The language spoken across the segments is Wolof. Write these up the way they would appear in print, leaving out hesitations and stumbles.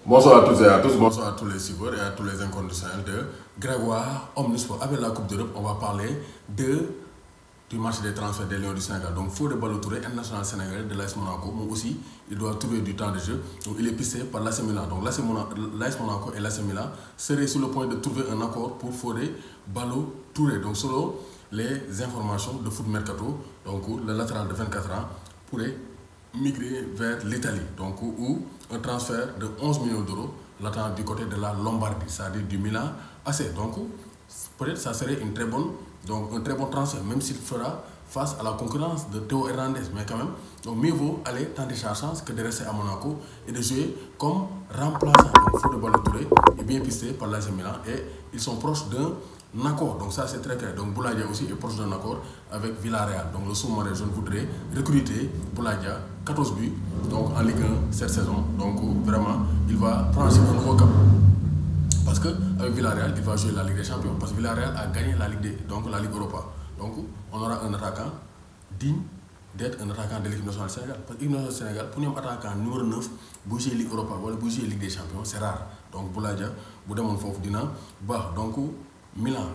Bonsoir à toutes et à tous, bonsoir à tous les suiveurs et à tous les inconditionnels de Grégoire Omnisport. Avec la Coupe d'Europe, on va parler du marché des transferts des Lions du Sénégal. Donc, Fodé Ballo-Touré, international sénégalais de l'AS Monaco, mais aussi, il doit trouver du temps de jeu. Donc, il est pisté par l'AS Milan. Donc, l'AS Monaco et l'AS Milan seraient sur le point de trouver un accord pour Fodé Ballo-Touré. Donc, selon les informations de Foot Mercato, donc, le latéral de 24 ans pourrait migrer vers l'Italie, donc où un transfert de 11 millions d'euros l'attend du côté de la Lombardie, c'est-à-dire du Milan AC. Donc peut-être ça serait un très bon transfert, même s'il fera face à la concurrence de Théo Hernandez, mais quand même, donc mieux vaut aller tenter sa chance que de rester à Monaco et de jouer comme remplaçant. Donc Fodé Ballo-Touré est bien pisté par l'AS Milan et ils sont proches d'un accord, donc ça c'est très clair. Donc Boulaye Dia aussi est proche d'un accord avec Villarreal. Donc le sous-marin jaune voudrait recruter Boulaye Dia, 14 buts donc en Ligue 1 cette saison. Donc vraiment il va franchir un nouveau cap. Parce qu'avec Villarreal, il va jouer la Ligue des Champions. Parce que Villarreal a gagné la Ligue Europa. Donc on aura un attaquant digne d'être un attaquant de l'équipe nationale du Sénégal. Parce que l'équipe nationale du Sénégal, pour un attaquant numéro 9, bouger Ligue Europa ou bouger Ligue des Champions, c'est rare. Donc Boulaye Dia, Boudamon Fof Dina, bah donc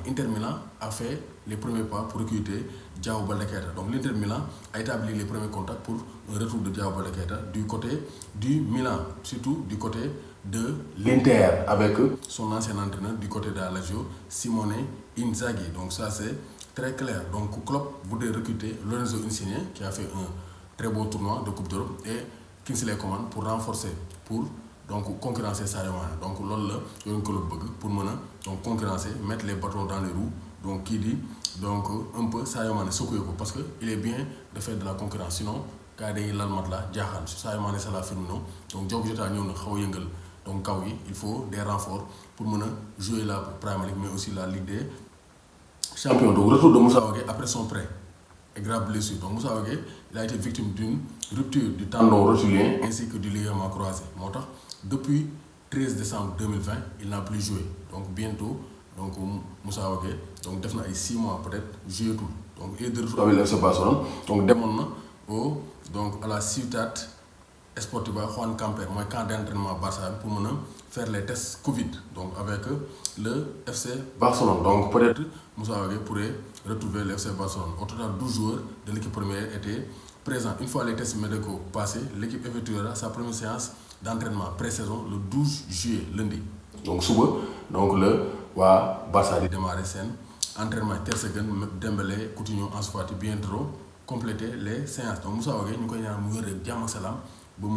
Inter Milan a fait les premiers pas pour recruter Diao Baldé Keita. Donc l'Inter Milan a établi les premiers contacts pour un retour de Diao Baldé Keita du côté du Milan, surtout du côté de l'Inter, avec son ancien entraîneur du côté de la Lazio, Simone Inzaghi. Donc ça c'est très clair. Donc Klopp voudrait recruter Lorenzo Insigne qui a fait un très beau tournoi de Coupe d'Europe et Kingsley Coman pour renforcer, pour donc concurrencer Sadio Mané. Donc loolu la yoon ko bëgg pour donc concurrencer, mettre les bâtons dans les roues. Donc qui dit donc un peu Sadio Mané secoué ko parce que il est bien de faire de la concurrence, sinon gars yi dañuy lal mat la jaaxaan Sadio Mané c'est la Firmino. Donc Diogo Jota ñëw na xaw a yëngal donc kaw yi il faut des renforts pour jouer la Premier League mais aussi la Ligue des Champions. Donc retour de Moussa Wagué après son prêt et grave blessure. Donc Moussa Wagué il a été victime d'une rupture du tendon rotulien ainsi que du ligament croisé. Depuis 13 décembre 2020, il n'a plus joué. Donc bientôt, donc Moussa Wagué, donc définitivement 6 mois peut-être jouer tout. Donc il est de retour avec l'FC Barcelone. Donc demande à la Ciutat Esportiva Juan Camper, moi camp d'entraînement Barça pour faire les tests Covid. Donc avec le FC Barcelone. Donc peut-être Moussa Wagué pourrait retrouver le FC Barcelone. Au total 12 joueurs de l'équipe première étaient présents. Une fois les tests médicaux passés, l'équipe effectuera sa première séance d'entraînement pré-saison le 12 juillet, lundi. Donc souvent, donc le Barça a démarré son entraînement Ter Stegen, Dembélé, Coutinho, Ansu Fati bientôt compléter les séances. Donc Moussa Wagué ñu koy ñaan mu wér rek jàmm ak salaam ba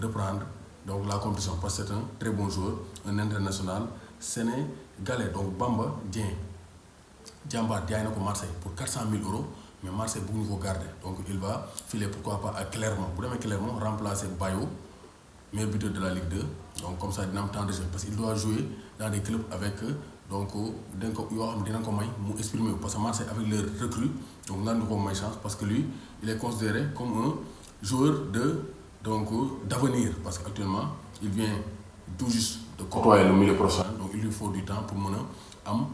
reprendre donc la compétition parce que c'est un très bon joueur, un international sénégalais. Donc Bamba Dieng Jambar jaay na ko Marseille pour 400 000 €, mais Marseille bëgg ñu ko garder. Donc il va filer pourquoi pas à Clermont. Bu demee Clermont remplacer Bayo, meilleur buteur de la Ligue 2, donc comme ça dina am temps de jeu parce qu'il doit jouer dans des clubs avec donc dañ ko yoo xam dina ko may mu exprimer parce que Marseille avec leur recrue donc nan ko may chance parce que lui il est considéré comme un joueur d'avenir parce qu'actuellement il vient tout juste de côtoyer le milieu professionnel, donc il lui faut du temps pour am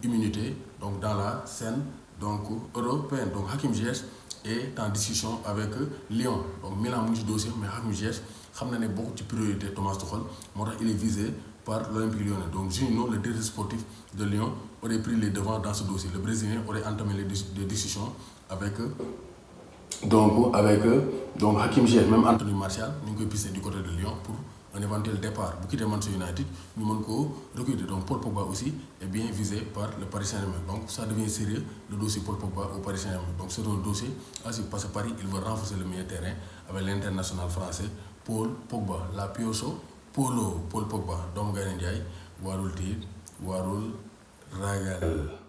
immunité donc dans la scène donc européenne. Donc Hakim Ziyech est en discussion avec Lyon. Donc Milan mu ngi ci dossier mais Hakim Ziyech xam na ne bokk ci priorité Thomas Tuchel moo tax il est visé par l'Olympique Lyonnais. Donc Juninho, le directeur sportif de Lyon, aurait pris les devants dans ce dossier. Le Brésilien aurait entamé des discussions avec Hakim Ziyech, même Anthony Martial ñu ngi koy pisté du côté de Lyon pour un éventuel départ. Bu quitter Manchester United ñu mën ko recruter. Donc Paul Pogba aussi est bien visé par le Paris Saint-Germain. Donc ça devient sérieux le dossier Paul Pogba au Paris Saint-Germain. Donc c'est un dossier assez parce que Paris il veut renforcer le milieu de terrain avec l'international français Paul Pogba, la Piocho Paul Pogba doomu Gaynde Njaay warul tiit warul ragal.